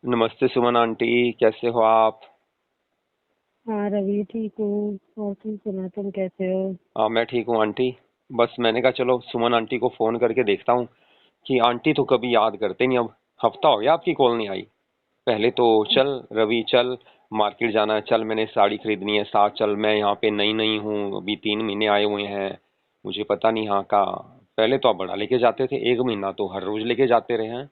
नमस्ते सुमन आंटी, कैसे हो आप? हाँ रवि, ठीक हूँ। और तुम सुना, तुम कैसे हो? मैं ठीक हूँ आंटी। बस मैंने कहा चलो सुमन आंटी को फोन करके देखता हूँ कि आंटी तो कभी याद करते नहीं। अब हफ्ता हो गया आपकी कॉल नहीं आई। पहले तो चल रवि चल, मार्केट जाना है, चल मैंने साड़ी खरीदनी है, साथ चल, मैं यहाँ पे नई नई हूँ, अभी 3 महीने आए हुए हैं, मुझे पता नहीं यहाँ का। पहले तो आप बड़ा लेके जाते थे, 1 महीना तो हर रोज लेके जाते रहे हैं।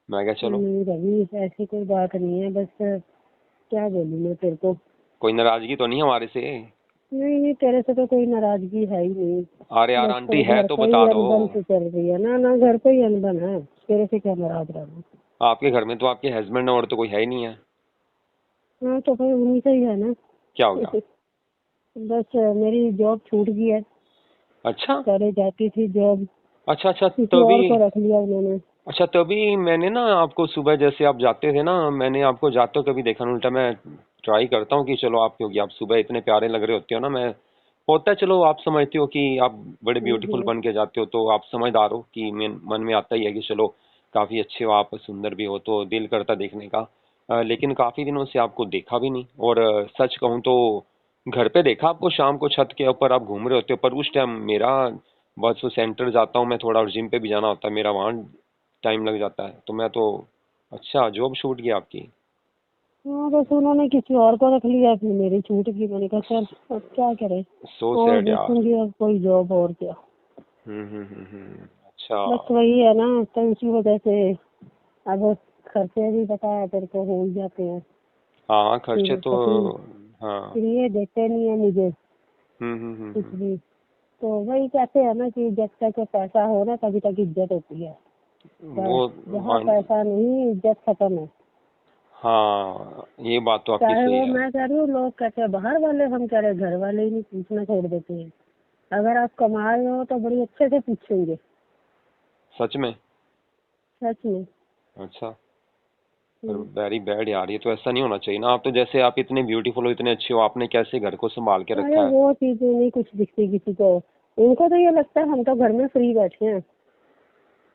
मैं क्या चलो। नहीं रवि, ऐसी कोई बात नहीं है। बस क्या बोलूँ मैं तेरे को। कोई नाराजगी तो नहीं हमारे से? नहीं नहीं, तेरे से तो कोई नाराजगी है ही नहीं। अरे यार बस आंटी तो है घर तो पे बता ही दो। अनबन सी चल रही है ना। ना, घर पे ही अनबन है। तेरे से क्या नाराज रहना। आपके घर में तो आपके हस्बैंड और तो कोई है ही नहीं है। हाँ तो भाई उन्हीं से ही है ना। क्या हो गया? बस मेरी जॉब छूट गई है। अच्छा। पहले जाती थी जॉब, अच्छा अच्छा किसी तभी। और को रख लिया उन्होंने। अच्छा तभी मैंने ना आपको सुबह जैसे आप जाते थे ना, मैंने आपको जाते हो कभी देखा नहीं। उल्टा मैं ट्राई करता हूँ कि चलो आप, क्योंकि आप सुबह इतने प्यारे लग रहे होते हो ना, मैं होता है चलो आप समझते हो कि आप बड़े ब्यूटीफुल हम्म। बन के जाते हो, तो आप समझदार हो कि मन में आता ही है कि चलो काफ़ी अच्छे हो आप, सुंदर भी हो, तो दिल करता देखने का। लेकिन काफ़ी दिनों से आपको देखा भी नहीं। और सच कहूँ तो घर पे देखा आपको, शाम को छत के ऊपर आप घूम रहे होते हो, पर उस टाइम मेरा बस सेंटर जाता हूँ मैं थोड़ा, और जिम पे भी जाना होता है मेरा, वहाँ टाइम लग जाता है, तो मैं तो। अच्छा जॉब छूट गई आपकी? हाँ बस उन्होंने किसी और को रख लिया, फिर मेरी छूट गई। मैंने कहा चल, अब क्या करें। सो और सैड यार। देखूंगी अब कोई जॉब, और क्या। अच्छा। बस वही है ना, तो इसी वजह से अब खर्चे भी पता है तेरे को हो ही जाते हैं। हाँ खर्चे फिर तो। पति, हाँ। फिर ये देते नहीं है मुझे कुछ हम्म। भी। तो वही कहते हैं ना कि जब तक पैसा हो ना तभी तक इज्जत होती है। वो बस जहाँ मान। पैसा नहीं, इज्जत खत्म है। हाँ ये बात तो आपकी चाहे सही वो, है। मैं कह रही हूँ, लोग कहते हैं बाहर वाले, हम कह रहे हैं घर वाले ही नहीं पूछना छोड़ देते हैं। अगर आप कमा रहे हो तो बड़ी अच्छे से पूछेंगे। सच में? सच में। अच्छा। पर हम्म। वेरी बैड यार, ये तो ऐसा नहीं होना चाहिए ना। आप तो जैसे आप इतने ब्यूटीफुल हो, इतने अच्छे हो, आपने कैसे घर को संभाल के अरे रखा है। वो चीजें नहीं कुछ दिखती किसी को। उनको तो ये लगता है हम तो घर में फ्री बैठे हैं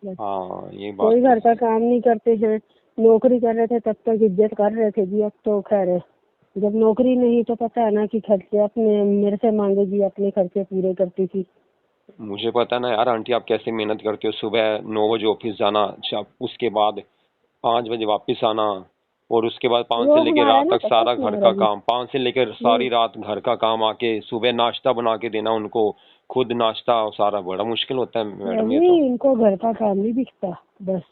बस। हाँ ये बात कोई तो घर का है। काम नहीं करते हैं। नौकरी कर रहे थे तब तक इज्जत कर रहे थे जी, अब तो खैर है। जब नौकरी नहीं तो पता है ना कि खर्चे अपने मेरे से मांगेगी, अपने खर्चे पूरे करती थी। मुझे पता ना यार आंटी, आप कैसे मेहनत करते हो, सुबह 9 बजे ऑफिस जाना, अच्छा उसके बाद 5 बजे वापस आना, और उसके बाद 5 से वो लेकर हमारा रात ना, तक पता सारा क्या घर है का रवि। काम, 5 से लेकर हम्म। सारी रात घर का काम, आके सुबह नाश्ता बना के देना उनको, खुद नाश्ता, सारा बड़ा मुश्किल होता है मैडम ये रवि, तो। इनको घर का काम नहीं दिखता बस।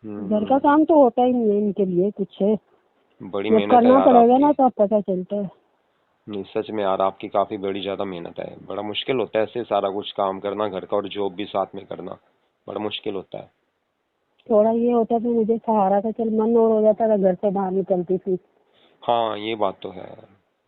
घर का हम्म। काम तो होता ही नहीं है इनके लिए कुछ है। बड़ी जब मेहनत है करना यार पड़ेगा आपकी। ना तब पता चलता है। नहीं सच में यार, आपकी काफी बड़ी ज्यादा मेहनत है, बड़ा मुश्किल होता है ऐसे सारा कुछ काम करना, घर का और जॉब भी साथ में करना, बड़ा मुश्किल होता है। थोड़ा ये होता तो मुझे सहारा था, चल मन और हो जाता था, घर से बाहर निकलती थी। हाँ ये बात तो है।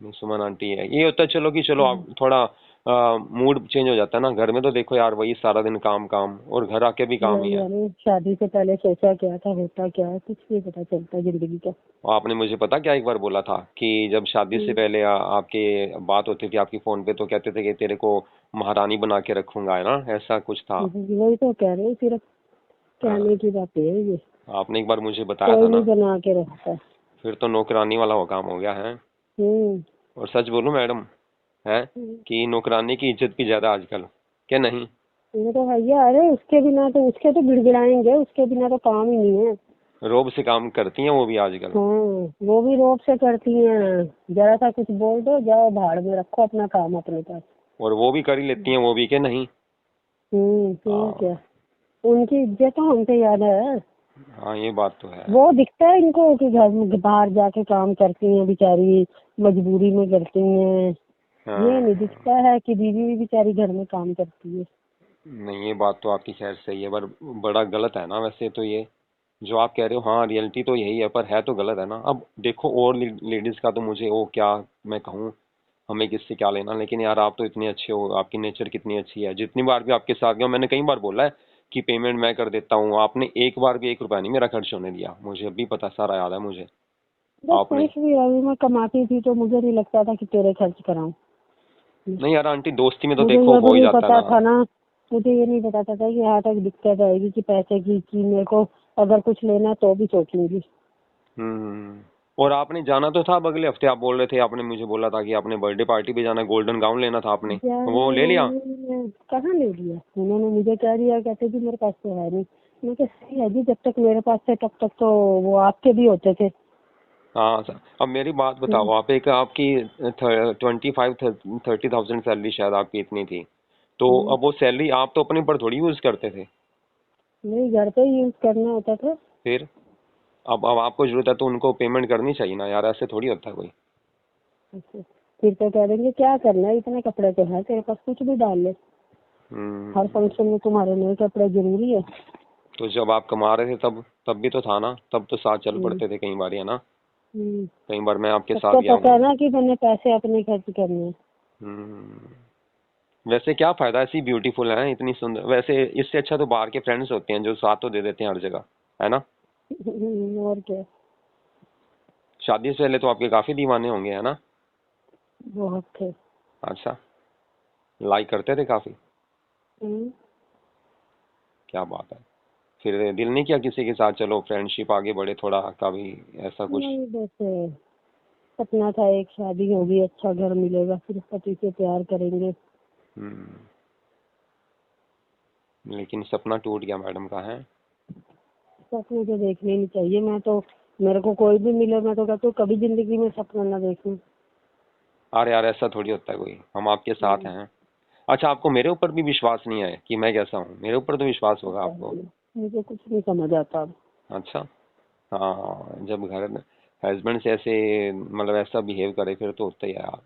नहीं, सुमन आंटी है, ये होता है चलो कि चलो आप हम्म। थोड़ा मूड चेंज हो जाता है ना। घर में तो देखो यार वही सारा दिन काम काम, और घर आके भी काम ही वही है। है ना, शादी से पहले सोचा क्या था, होता क्या है, कुछ नहीं पता चलता जिंदगी का। आपने मुझे पता क्या एक बार बोला था कि जब शादी से हम्म। पहले आपके बात होती थी आपकी फोन पे, तो कहते थे कि तेरे को महारानी बना के रखूंगा, है ना, ऐसा कुछ था। वही तो कह रहे हैं, सिर्फ कहने हाँ, की बातें है ये। आपने एक बार मुझे बताया था कोई नहीं ना। बना के रखता। फिर तो नौकरानी वाला वो काम हो गया है। हम्म। और सच बोलूं मैडम, है कि नौकरानी की इज्जत भी ज्यादा आजकल, क्या नहीं? ये तो भैया, अरे उसके बिना तो, उसके तो गिड़गिड़ाएंगे, उसके बिना तो काम ही नहीं है। रोब से काम करती हैं वो भी आजकल। हाँ, वो भी रोब से करती हैं। जरा सा कुछ बोल दो, जाओ भाड़ में, रखो अपना काम अपने पास। और वो भी कर ही लेती हैं वो भी, क्या नहीं? और हाँ। क्या। उनकी इज्जत तो हमसे ज्यादा है। हाँ ये बात तो है। वो दिखता है इनको कि घर में बाहर जाके काम करती हैं बेचारी, मजबूरी में करती हैं। ये नहीं हाँ। दिखता है कि बीवी भी बेचारी घर में काम करती है। नहीं ये बात तो आपकी खैर सही है, पर बड़ा गलत है ना वैसे तो ये जो आप कह रहे हो। हाँ रियलिटी तो यही है, पर है तो गलत है ना। अब देखो और लेडीज का तो मुझे वो क्या मैं कहूँ, हमें किससे क्या लेना, लेकिन यार आप तो इतने अच्छे हो, आपकी नेचर कितनी अच्छी है। जितनी बार भी आपके साथ गया, मैंने कई बार बोला है कि पेमेंट मैं कर देता हूँ, आपने एक बार भी 1 रुपया नहीं मेरा खर्च होने दिया, मुझे अभी पता, सारा याद है मुझे। बस आपने। कुछ भी, अभी मैं कमाती थी तो मुझे नहीं लगता था कि तेरे खर्च कराऊं। नहीं यार आंटी, दोस्ती में तो मुझे देखो ये भी हो ही नहीं जाता है पता ना। था ना। मुझे ये नहीं पता था कि यहाँ तक दिक्कत आएगी कि पैसे की, कि मेरे को अगर कुछ लेना तो भी सोच लूंगी। और आपने जाना तो था अब अगले हफ्ते, आप बोल रहे थे, आपने मुझे बोला था कि आपने बर्थडे पार्टी पे जाना, गोल्डन गाउन लेना था आपने, वो ले लिया? कहाँ ले लिया, उन्होंने मुझे कह दिया, कहते कि मेरे पास तो है नहीं। मैं कहा सही है जी, जब तक मेरे पास थे तब तक तो वो आपके भी होते थे। हाँ सर, अब मेरी बात बताओ, आप एक आपकी 25-30,000 सैलरी शायद आपकी इतनी थी, तो अब वो सैलरी आप तो अपने ऊपर थोड़ी यूज करते थे। नहीं, घर पे ही यूज करना होता था। फिर अब आपको जरूरत है तो उनको पेमेंट करनी चाहिए ना यार, ऐसे थोड़ी होता है कोई। अच्छा, फिर तो कह देंगे क्या करना है, इतने कपड़े तो हैं तेरे पास, कुछ भी डाल ले, हर फंक्शन में तुम्हारे नए कपड़े जरूरी है। तो जब आप कमा रहे थे तब भी तो था ना, तब तो साथ चल पड़ते थे कई बार, है ना? कई बार मैं आपके साथ सबको गया पता है हूँ। ना कि मैंने पैसे अपने खर्च करने हैं। वैसे क्या फायदा, ऐसी ब्यूटीफुल है, इतनी सुंदर, वैसे इससे अच्छा तो बाहर के फ्रेंड्स होते हैं जो साथ तो दे देते हैं हर जगह, है ना? और क्या। शादी से पहले तो आपके काफी दीवाने होंगे, है ना? बहुत थे। अच्छा, लाइक करते थे काफी? हम्म, क्या बात है। फिर दिल नहीं किया किसी के साथ, चलो फ्रेंडशिप आगे बढ़े थोड़ा, कभी ऐसा कुछ? नहीं बस सपना था, एक शादी होगी, अच्छा घर मिलेगा, फिर पति से प्यार करेंगे। हम्म, लेकिन सपना टूट गया मैडम का, है? सपने तो देखने नहीं चाहिए, मैं तो, मेरे को कोई भी मिले मैं तो कहती हूँ कभी जिंदगी में सपना ना देखूं। अरे यार ऐसा थोड़ी होता है कोई, हम आपके साथ हैं। अच्छा, आपको मेरे ऊपर भी विश्वास नहीं है कि मैं कैसा हूँ? मेरे ऊपर तो विश्वास होगा आपको। मुझे कुछ नहीं समझ आता अब। अच्छा, हाँ, जब घर हस्बैंड से ऐसे मतलब ऐसा बिहेव करे फिर तो होता ही है यार।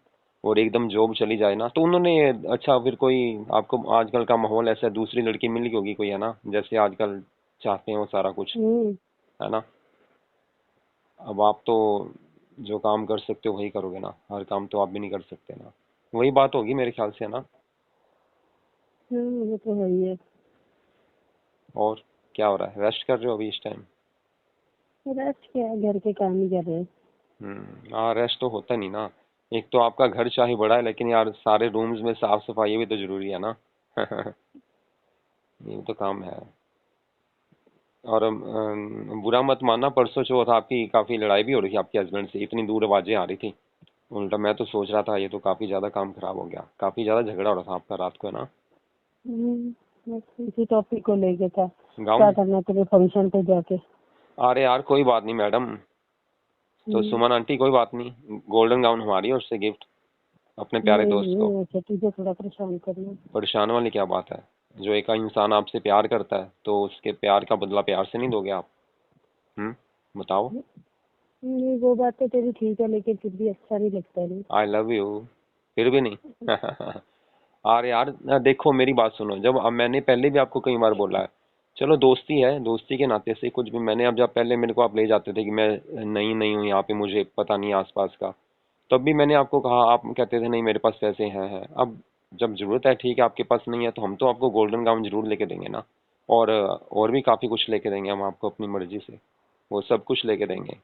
और एकदम जॉब चली जाए ना तो उन्होंने, अच्छा फिर कोई आपको, आजकल का माहौल ऐसा है, दूसरी लड़की मिल गई होगी कोई, है ना, जैसे आजकल चाहते हैं वो सारा कुछ, है ना? अब आप तो जो काम कर सकते हो वही करोगे ना, हर काम तो आप भी नहीं कर सकते ना, वही बात होगी मेरे ख्याल से, है ना? वो तो है ही है। और क्या हो रहा है, रेस्ट कर रहे हो अभी इस टाइम? रेस्ट क्या है, घर के काम ही कर रहे हैं। हाँ, रेस्ट तो होता नहीं ना। एक तो आपका घर चाहे बड़ा है, लेकिन यार सारे रूम्स में साफ सफाई भी तो जरूरी है ना। ये तो काम है। और बुरा मत मानना, परसों चौथ आपकी काफी लड़ाई भी हो रही थी आपके हस्बैंड से, इतनी दूर आवाजें आ रही थी। उल्टा मैं तो सोच रहा था ये तो काफी ज्यादा काम खराब हो गया, काफी ज्यादा झगड़ा हो रहा था आपका रात को, है ना? बस इसी टॉपिक को लेके था, क्या गाउन? करना तेरे फंक्शन पे जाके। अरे यार कोई बात नहीं मैडम, तो सुमन आंटी कोई बात नहीं, गोल्डन गाउन हमारी और से गिफ्ट अपने प्यारे नहीं दोस्त को। नहीं, ऐसे तुझे थोड़ा परेशान करना। परेशान वाली क्या बात है? जो एक इंसान आपसे प्यार करता है तो उसके प्यार का बदला प्यार से नहीं दोगे आप? बताओ। नहीं, वो बात तो तेरी ठीक है, लेकिन फिर भी अच्छा नहीं लगता है। नहीं। आई लव यू, फिर भी नहीं? अरे यार देखो मेरी बात सुनो, जब अब मैंने पहले भी आपको कई बार बोला है, चलो दोस्ती है, दोस्ती के नाते से कुछ भी, मैंने अब जब पहले मेरे को आप ले जाते थे कि मैं नई नहीं हूँ यहाँ पे, मुझे पता नहीं आसपास का, तब भी मैंने आपको कहा, आप कहते थे नहीं मेरे पास पैसे हैं। अब जब जरूरत है, ठीक है, आपके पास नहीं है तो हम तो आपको गोल्डन गाउन जरूर लेके देंगे ना। और भी काफी कुछ लेके देंगे हम आपको अपनी मर्जी से, वो सब कुछ लेके देंगे।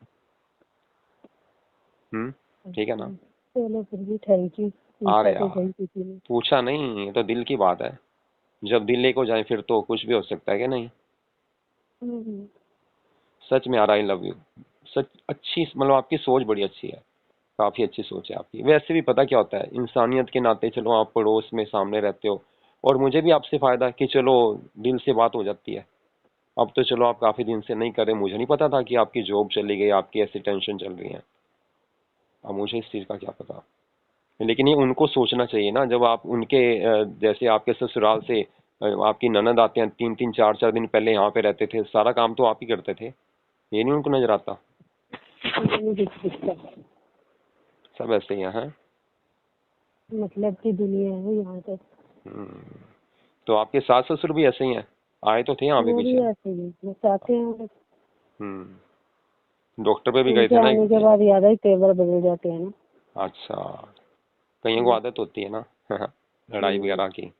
ठीक है ना? चलो फिर भी थैंक यू, अरे पूछा तो यार सही किसी ने। पूछा नहीं, ये तो दिल की बात है, जब दिल एक हो जाए फिर तो कुछ भी हो सकता है, कि नहीं? हम्म, सच में यार आई लव यू। सच अच्छी, मतलब आपकी सोच बड़ी अच्छी है, काफी अच्छी सोच है आपकी। वैसे भी पता क्या होता है, इंसानियत के नाते चलो आप पड़ोस में सामने रहते हो, और मुझे भी आपसे फायदा कि चलो दिल से बात हो जाती है। अब तो चलो आप काफी दिन से नहीं करे, मुझे नहीं पता था कि आपकी जॉब चली गई, आपकी ऐसी टेंशन चल रही है, अब मुझे इस चीज का क्या पता। लेकिन ये उनको सोचना चाहिए ना, जब आप उनके जैसे आपके ससुराल से आपकी ननद आते हैं, 3-3 4-4 दिन पहले यहाँ पे रहते थे, सारा काम तो आप ही करते थे, ये नहीं उनको नजर आता? नहीं दिखता। सब ऐसे ही हैं। मतलब की दुनिया है यहाँ पे। हम्म, तो आपके सास ससुर भी ऐसे ही हैं? आए तो थे यहाँ पे वो भी पीछे। ऐसे ही बस आते हैं, डॉक्टर पे भी गए उनके थे ना आने के एक? बाद ज्यादा ही तेवर बदल जाते हैं ना। अच्छा, कईयों को हम्म, आदत होती है ना लड़ाई वगैरह की।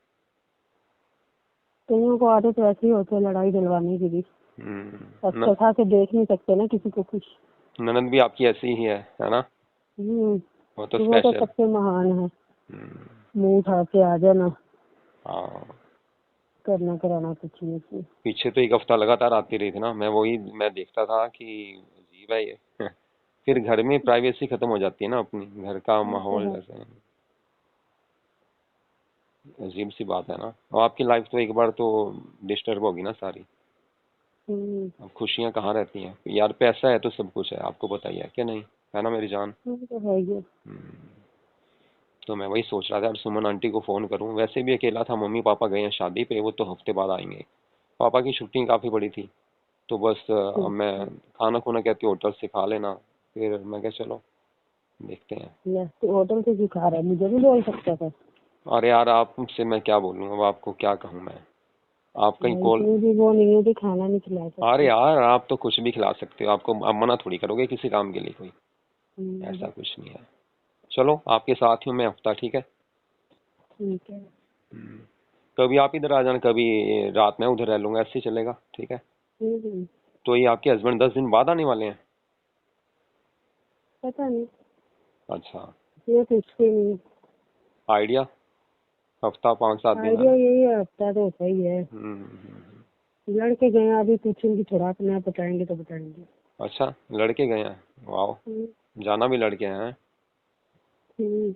कईयों को आदत वैसी होती है लड़ाई दिलवाने की भी। न, अच्छा खा के देख नहीं सकते ना किसी को कुछ। ननद भी आपकी ऐसी ही है ना? हम्म, वो तो तो वो तो स्पेशल। सबसे महान है। हम्म, मुंह उठा के आ जाना। हाँ, करना कराना कुछ नहीं से। पीछे तो एक हफ्ता लगातार आती रही थी ना, मैं देखता था कि अजीब है ये। फिर घर में प्राइवेसी खत्म हो जाती है ना, अपनी घर का ये तो माहौल है। जैसे अजीब सी बात है ना। और आपकी लाइफ तो एक बार तो डिस्टर्ब होगी ना सारी। अब खुशियां कहाँ रहती हैं यार, पैसा है तो सब कुछ है, आपको पता ही है क्या नहीं, है ना मेरी जान। ये तो है ये। हम्म, तो मैं वही सोच रहा था यार सुमन आंटी को फोन करूं, वैसे भी अकेला था, मम्मी पापा गए हैं शादी पे, वो तो हफ्ते बाद आएंगे। पापा की छुट्टी काफी बड़ी थी, तो बस अब मैं खाना खुना कहती होटल से खा लेना, फिर मैं क्या चलो देखते हैं। ले, तो होटल से सिखा रहा है, मुझे भी बोल सकता था। अरे यार आपसे मैं क्या बोलूँ, अब आपको क्या कहूँ मैं, आप कहीं भाई कॉल। इतनी भी वो नहीं है कि खाना नहीं खिला अरे सकते। यार आप तो कुछ भी खिला सकते हो, आपको आप मना थोड़ी करोगे किसी काम के लिए कोई, ऐसा हम्म, कुछ नहीं है। चलो आपके साथ ही हूँ मैं हफ्ता, ठीक है। ठीक है। हम्म, कभी आप इधर आ जाना, कभी रात में उधर रह लूंगा, ऐसे ही चलेगा, ठीक है। हम्म, तो ये आपके हस्बैंड 10 दिन बाद आने वाले हैं? पता नहीं, अच्छा। ये फिक्स ही नहीं। आइडिया? हफ्ता 5-7 दिन है आइडिया ना। यही है, हफ्ता तो होता ही है। लड़के गए हैं, अभी पूछूंगी थोड़ा, अपने आप बताएंगे तो बताएंगे। अच्छा लड़के गए हैं, वाह। हम्म, जाना भी लड़के हैं। हम्म,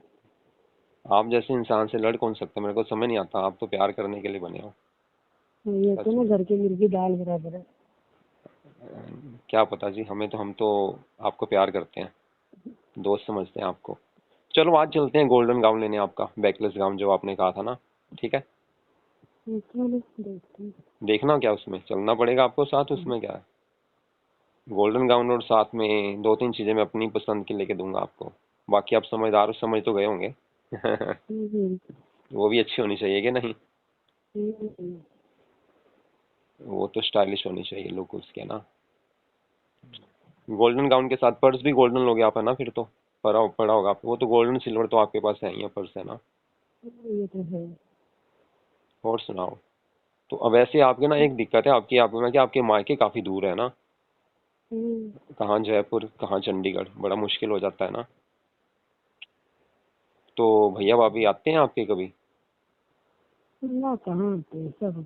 आप जैसे इंसान से लड़ कौन सकते हैं, मेरे को समझ नहीं आता, आप तो प्यार करने के लिए बने हो। ये तो सच ना में। घर की मुर्गी दाल बराबर है। क्या पता जी, हम तो आपको प्यार करते हैं, दोस्त समझते हैं आपको। चलो आज चलते हैं गोल्डन गाउन लेने, आपका बैकलेस गाउन जो आपने कहा था ना, ठीक है। चलो देखते हैं। देखना क्या, उसमें चलना पड़ेगा आपको साथ, उसमें क्या है। गोल्डन गाउन और साथ में 2-3 चीजें मैं अपनी पसंद की लेके दूंगा आपको। बाकी आप समझदार हो, समझ तो गए होंगे। हम्म, वो भी अच्छी होनी चाहिए कि नहीं, हम्म, वो तो स्टाइलिश होनी चाहिए लुक उसके ना। गोल्डन गाउन के साथ पर्स भी गोल्डन लोगे आप, है ना, फिर तो पड़ा होगा आपको, वो तो गोल्डन सिल्वर तो आपके पास है ही है, पर्स है ना। ये तो है। और सुनाओ। तो अब वैसे आपके ना एक दिक्कत है आपकी, आप में कि आपके मायके काफी दूर है ना, हम्म, कहाँ जयपुर कहाँ चंडीगढ़, बड़ा मुश्किल हो जाता है ना। तो भैया भाभी आते हैं आपके कभी? ना कहाँ पे सब।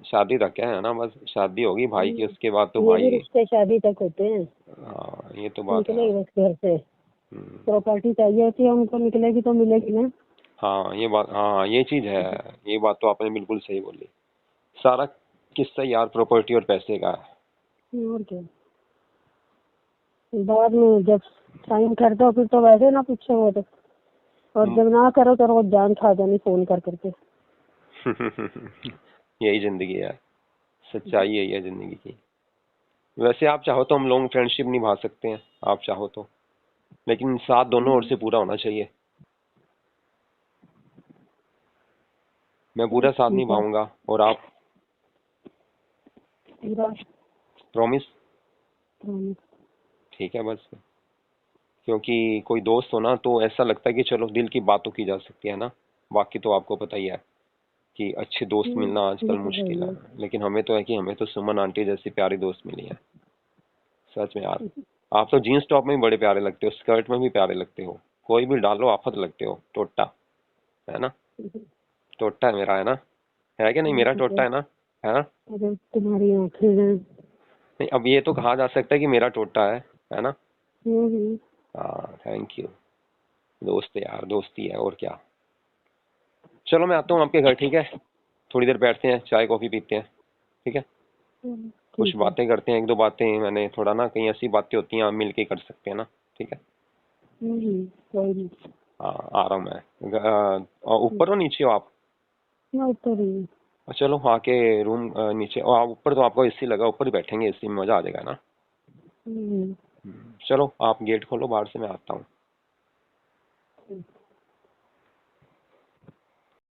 शादी तक है ना, बस शादी होगी भाई की, उसके बाद तो ये भी भाई। रिश्ते शादी तक होते हैं। हाँ ये तो बात है निकले यार। बस घर से, हम्म, प्रॉपर्टी चाहिए होती है उनको, निकलेगी तो मिलेगी ना। हाँ ये बात, हाँ ये चीज है, ये बात तो आपने बिल्कुल सही बोली। सारा किस्सा यार प्रॉपर्टी और पैसे का है। और क्या, बाद में जब साइन कर दो फिर तो वैसे ना पूछो वो तो। और हम्म, जब ना करो तो रोज जान खा जानी फोन कर करके। यही जिंदगी है, सच्चाई यही है जिंदगी की। वैसे आप चाहो तो हम लॉन्ग फ्रेंडशिप निभा सकते हैं, आप चाहो तो, लेकिन साथ दोनों ओर से पूरा होना चाहिए। मैं पूरा साथ ठीक है। निभाऊंगा और आप, पूरा प्रॉमिस। promise। ठीक है बस, क्योंकि कोई दोस्त हो ना तो ऐसा लगता है कि चलो दिल की बात तो की जा सकती है ना। बाकी तो आपको पता ही है कि अच्छे दोस्त मिलना ये आजकल तो है मुश्किल है। ही लेकिन हमें तो है कि हमें तो सुमन आंटी जैसी प्यारी दोस्त मिली है, सच में यार। आप तो जीन्स टॉप में भी बड़े प्यारे लगते हो, स्कर्ट में भी प्यारे लगते हो, कोई भी डालो आफत लगते हो, टोटा, है ना। है। टोटा है मेरा, है ना, है कि नहीं, मेरा ठीक टोटा है। है ना, है ना। अगर तुम्हारी आंखें हैं। नहीं अब ये तो कहा जा सकता है कि मेरा टोटा है ना। हम्म, हाँ थैंक यू। दोस्त है यार, दोस्ती है और क्या। चलो मैं आता हूँ आपके घर, ठीक है। थोड़ी देर बैठते हैं, चाय कॉफी पीते हैं, ठीक है। कुछ ठीक है। बातें करते हैं, एक दो बातें, मैंने थोड़ा ना कहीं ऐसी बातें होती हैं आप मिल के कर सकते हैं ना, ठीक है। कोई नहीं। हाँ आ रहा हूँ मैं, ऊपर हो नीचे हो आप? मैं ऊपर ही हूँ। चलो आके रूम नीचे, और आप ऊपर तो आपको एसी लगा, ऊपर ही बैठेंगे, एसी में मजा आ जाएगा ना। हम्म, चलो आप गेट खोलो बाहर से, मैं आता हूँ।